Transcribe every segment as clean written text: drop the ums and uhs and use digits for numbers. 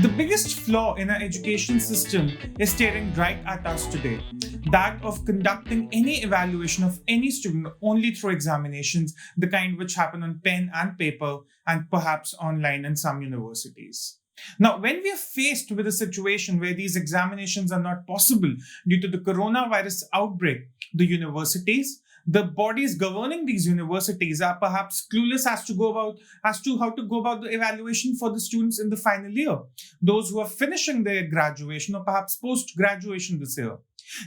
The biggest flaw in our education system is staring right at us today, that of conducting any evaluation of any student only through examinations, the kind which happen on pen and paper and perhaps online in some universities. Now, when we are faced with a situation where these examinations are not possible due to the coronavirus outbreak, the universities, the bodies governing these universities are perhaps clueless as to how to go about the evaluation for the students in the final year, those who are finishing their graduation or perhaps post graduation this year.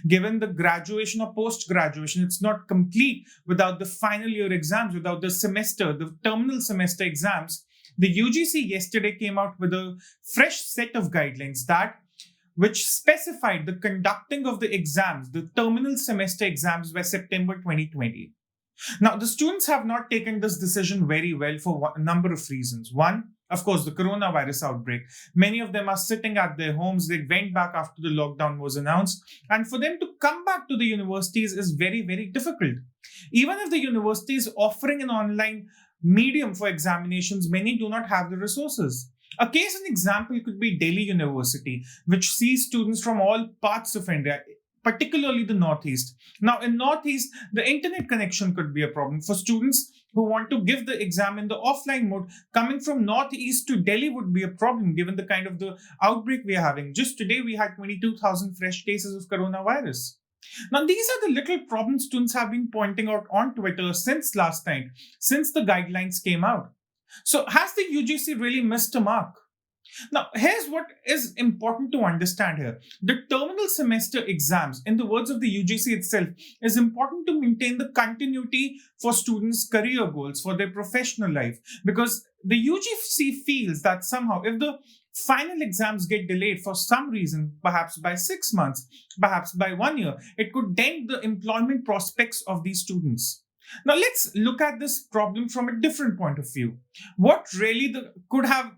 Given the graduation or post graduation, it's not complete without the final year exams, without the terminal semester exams. The UGC yesterday came out with a fresh set of guidelines which specified the conducting of the exams, the terminal semester exams, by September 2020. Now, the students have not taken this decision very well for a number of reasons. One, of course, the coronavirus outbreak. Many of them are sitting at their homes. They went back after the lockdown was announced. And for them to come back to the universities is very, very difficult. Even if the university is offering an online medium for examinations, many do not have the resources. A case and example could be Delhi University, which sees students from all parts of India, particularly the Northeast. Now, in Northeast, the internet connection could be a problem. For students who want to give the exam in the offline mode, coming from Northeast to Delhi would be a problem given the kind of the outbreak we are having. Just today, we had 22,000 fresh cases of coronavirus. Now, these are the little problems students have been pointing out on Twitter since last night, since the guidelines came out. So, has the UGC really missed a mark? Now, here's what is important to understand here. The terminal semester exams, in the words of the UGC itself, is important to maintain the continuity for students' career goals, for their professional life, because the UGC feels that somehow if the final exams get delayed for some reason, perhaps by 6 months, perhaps by 1 year, it could dent the employment prospects of these students. Now, let's look at this problem from a different point of view. What really could have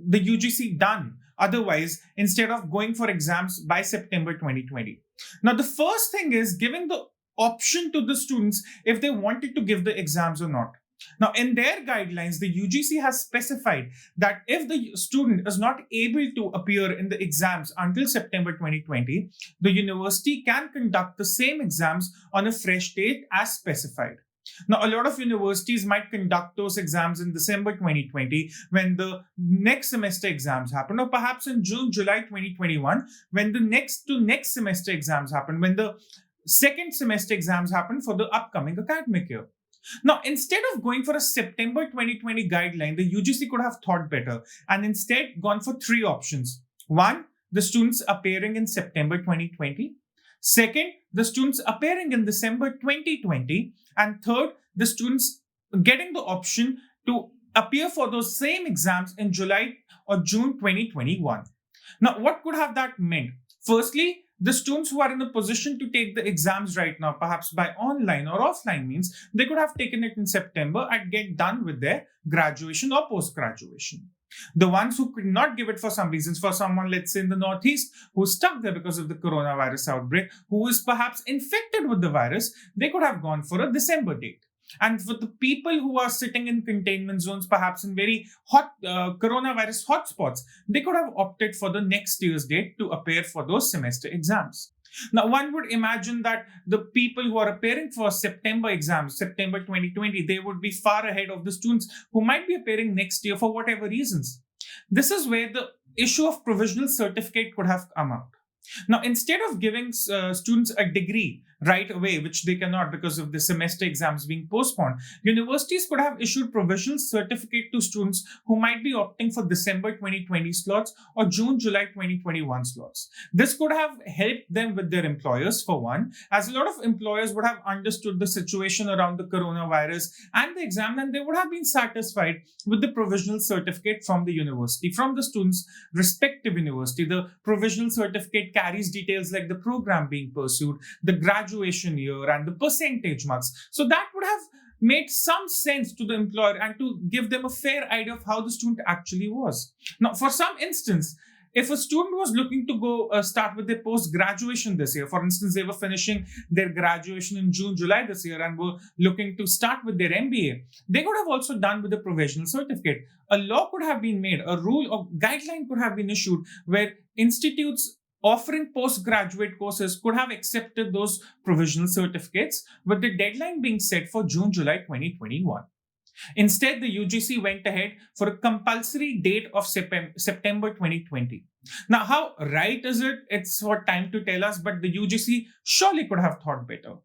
the UGC done otherwise instead of going for exams by September 2020? Now, the first thing is giving the option to the students if they wanted to give the exams or not. Now, in their guidelines, the UGC has specified that if the student is not able to appear in the exams until September 2020, the university can conduct the same exams on a fresh date as specified. Now, a lot of universities might conduct those exams in December 2020 when the next semester exams happen, or perhaps in June, July 2021 when the next semester exams happen, when the second semester exams happen for the upcoming academic year. Now, instead of going for a September 2020 guideline, the UGC could have thought better and instead gone for three options. One, the students appearing in September 2020. Second, the students appearing in December 2020. And third, the students getting the option to appear for those same exams in July or June 2021. Now, what could have that meant? Firstly, the students who are in a position to take the exams right now, perhaps by online or offline means, they could have taken it in September and get done with their graduation or post-graduation. The ones who could not give it for some reasons, for someone, let's say in the Northeast, who's stuck there because of the coronavirus outbreak, who is perhaps infected with the virus, they could have gone for a December date. And for the people who are sitting in containment zones, perhaps in very hot coronavirus hotspots, they could have opted for the next year's date to appear for those semester exams. Now, one would imagine that the people who are appearing for September exams, September 2020, they would be far ahead of the students who might be appearing next year for whatever reasons. This is where the issue of provisional certificate could have come out. Now, instead of giving students a degree right away, which they cannot because of the semester exams being postponed, universities could have issued provisional certificate to students who might be opting for December 2020 slots or June, July 2021 slots. This could have helped them with their employers, for one, as a lot of employers would have understood the situation around the coronavirus and the exam, and they would have been satisfied with the provisional certificate from the university, from the students' respective university. The provisional certificate carries details like the program being pursued, the graduation year, and the percentage marks. So that would have made some sense to the employer and to give them a fair idea of how the student actually was. Now, for some instance, if a student was looking to go start with their post graduation this year, for instance, they were finishing their graduation in June, July this year and were looking to start with their MBA, they could have also done with a provisional certificate. A law could have been made, a rule or guideline could have been issued where institutes offering postgraduate courses could have accepted those provisional certificates, with the deadline being set for June, July 2021. Instead, the UGC went ahead for a compulsory date of September 2020. Now, how right is it? It's for time to tell us, but the UGC surely could have thought better.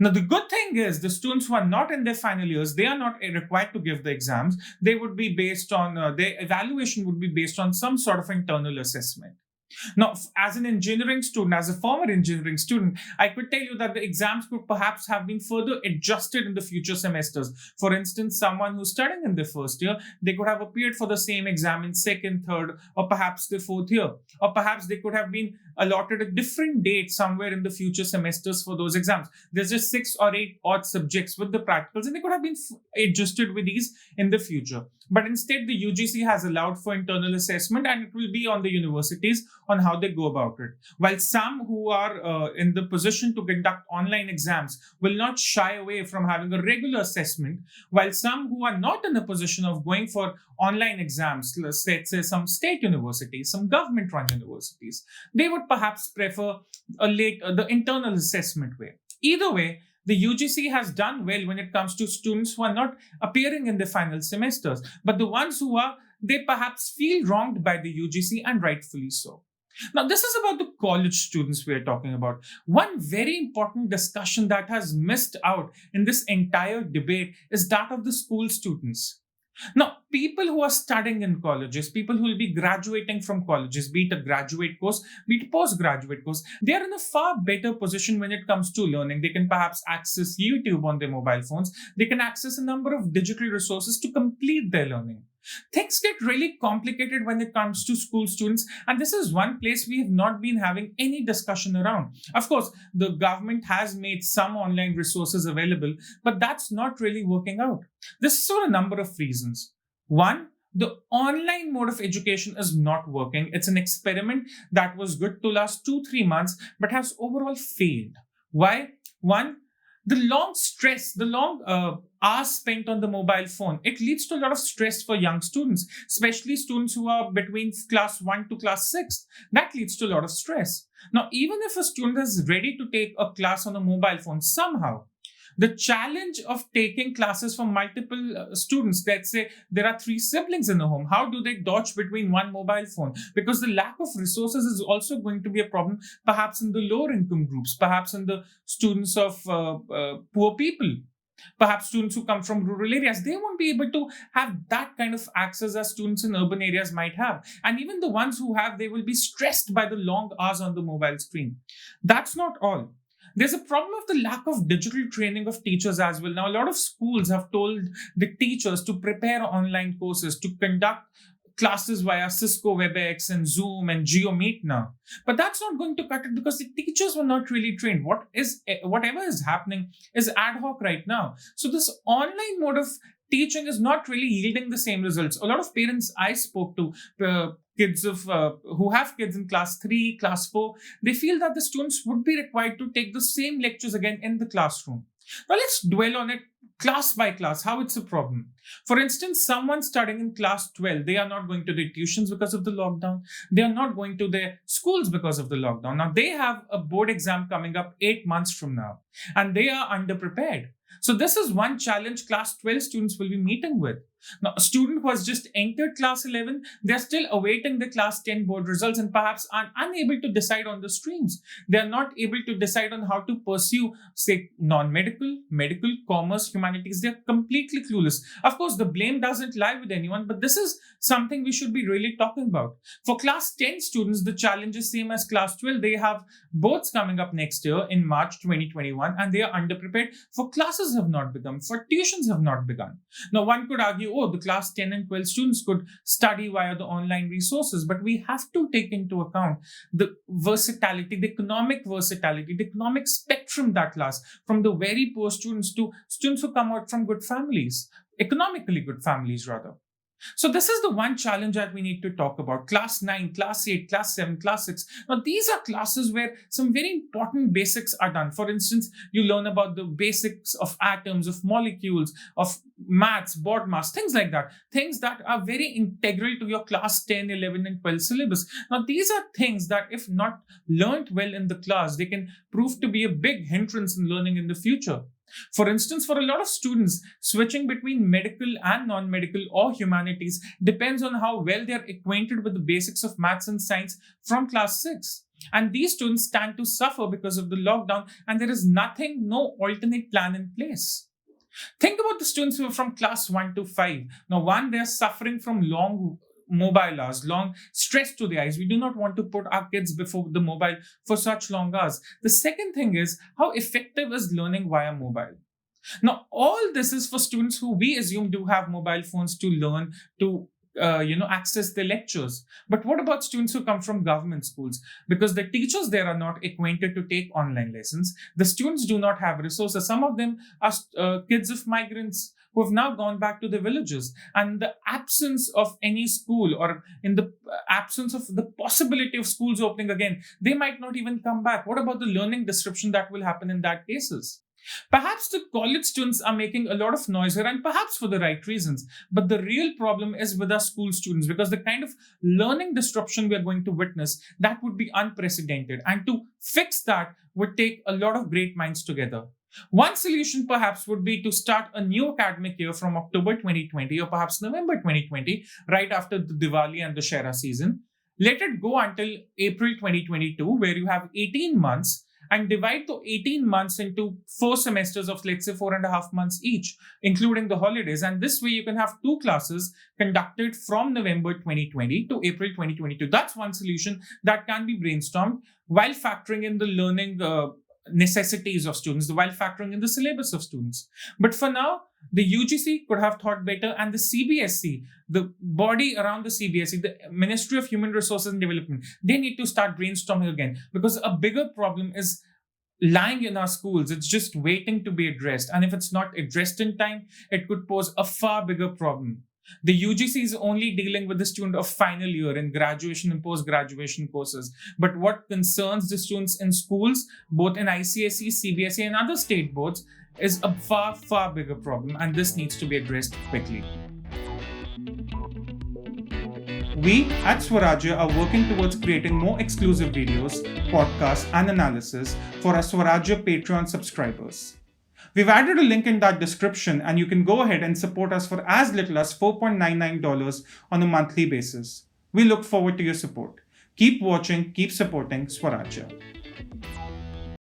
Now, the good thing is the students who are not in their final years, they are not required to give the exams. They would be based on, their evaluation would be based on some sort of internal assessment. Now, as an engineering student, as a former engineering student, I could tell you that the exams could perhaps have been further adjusted in the future semesters. For instance, someone who's studying in the first year, they could have appeared for the same exam in second, third, or perhaps the fourth year. Or perhaps they could have been allotted a different date somewhere in the future semesters for those exams. There's just 6 or 8 odd subjects with the practicals, and they could have been adjusted with these in the future. But instead, the UGC has allowed for internal assessment, and it will be on the universities on how they go about it. While some who are in the position to conduct online exams will not shy away from having a regular assessment, while some who are not in a position of going for online exams, let's say some state universities, some government-run universities, they would perhaps prefer the internal assessment way. Either way, the UGC has done well when it comes to students who are not appearing in the final semesters, but the ones who are, they perhaps feel wronged by the UGC, and rightfully so. Now, this is about the college students we are talking about. One very important discussion that has missed out in this entire debate is that of the school students. Now, people who are studying in colleges, people who will be graduating from colleges, be it a graduate course, be it a postgraduate course, they are in a far better position when it comes to learning. They can perhaps access YouTube on their mobile phones. They can access a number of digital resources to complete their learning. Things get really complicated when it comes to school students, and this is one place we have not been having any discussion around. Of course, the government has made some online resources available, but that's not really working out. This is for a number of reasons. One, the online mode of education is not working. It's an experiment that was good to last 2-3 months, but has overall failed. Why? One, the long stress, the long hours spent on the mobile phone, it leads to a lot of stress for young students, especially students who are between class 1 to class 6. That leads to a lot of stress. Now, even if a student is ready to take a class on a mobile phone somehow, the challenge of taking classes from multiple students, let's say there are 3 siblings in the home, how do they dodge between one mobile phone? Because the lack of resources is also going to be a problem, perhaps in the lower income groups, perhaps in the students of poor people. Perhaps students who come from rural areas, they won't be able to have that kind of access as students in urban areas might have. And even the ones who have, they will be stressed by the long hours on the mobile screen. That's not all. There's a problem of the lack of digital training of teachers as well. Now, a lot of schools have told the teachers to prepare online courses, to conduct classes via Cisco WebEx and Zoom and GeoMeet now. But that's not going to cut it because the teachers were not really trained. Whatever is happening is ad hoc right now. So this online mode of teaching is not really yielding the same results. A lot of parents I spoke to, kids of who have kids in class 3, class 4, they feel that the students would be required to take the same lectures again in the classroom. Now let's dwell on it class by class, how it's a problem. For instance, someone studying in class 12, they are not going to their tuitions because of the lockdown. They are not going to their schools because of the lockdown. Now they have a board exam coming up 8 months from now, and they are underprepared. So this is one challenge class 12 students will be meeting with. Now, a student who has just entered class 11, they're still awaiting the class 10 board results and perhaps are unable to decide on the streams. They're not able to decide on how to pursue, say, non-medical, medical, commerce, humanities. They're completely clueless. Of course, the blame doesn't lie with anyone, but this is something we should be really talking about. For class 10 students, the challenge is same as class 12. They have boards coming up next year in March 2021, and they are underprepared. For classes have not begun, for tuitions have not begun. Now, one could argue, oh, the class 10 and 12 students could study via the online resources, but we have to take into account the versatility, the economic versatility, the economic spectrum that lasts, from the very poor students to students who come out from good families, economically good families rather. So this is the one challenge that we need to talk about. Class 9, class 8, class 7, class 6. Now these are classes where some very important basics are done. For instance, you learn about the basics of atoms, of molecules, of maths, board maths, things like that. Things that are very integral to your class 10, 11 and 12 syllabus. Now these are things that if not learnt well in the class, they can prove to be a big hindrance in learning in the future. For instance, for a lot of students, switching between medical and non-medical or humanities depends on how well they are acquainted with the basics of maths and science from class 6. And these students stand to suffer because of the lockdown, and there is no alternate plan in place. Think about the students who are from class 1 to 5. Now, one, they are suffering from long mobile hours, long stress to the eyes. We do not want to put our kids before the mobile for such long hours. The second thing is, how effective is learning via mobile? Now, all this is for students who we assume do have mobile phones to learn, to access the lectures. But what about students who come from government schools? Because the teachers there are not acquainted to take online lessons. The students do not have resources. Some of them are kids of migrants who have now gone back to the villages. And the absence of any school, or in the absence of the possibility of schools opening again, they might not even come back. What about the learning disruption that will happen in that cases? Perhaps the college students are making a lot of noise here, and perhaps for the right reasons. But the real problem is with our school students, because the kind of learning disruption we are going to witness, that would be unprecedented. And to fix that would take a lot of great minds together. One solution perhaps would be to start a new academic year from October 2020 or perhaps November 2020, right after the Diwali and the Shera season. Let it go until April 2022, where you have 18 months, and divide the 18 months into 4 semesters of, let's say, 4.5 months each, including the holidays. And this way you can have 2 classes conducted from November 2020 to April 2022. That's one solution that can be brainstormed while factoring in the learning necessities of students, while factoring in the syllabus of students. But for now, the UGC could have thought better, and the CBSE, the body around the CBSE, the Ministry of Human Resources and Development, they need to start brainstorming again, because a bigger problem is lying in our schools. It's just waiting to be addressed. And if it's not addressed in time, it could pose a far bigger problem. The UGC is only dealing with the student of final year in graduation and post-graduation courses. But what concerns the students in schools, both in ICSE, CBSE and other state boards, is a far, far bigger problem, and this needs to be addressed quickly. We at Swarajya are working towards creating more exclusive videos, podcasts and analysis for our Swarajya Patreon subscribers. We've added a link in that description, and you can go ahead and support us for as little as $4.99 on a monthly basis. We look forward to your support. Keep watching, keep supporting Swarajya.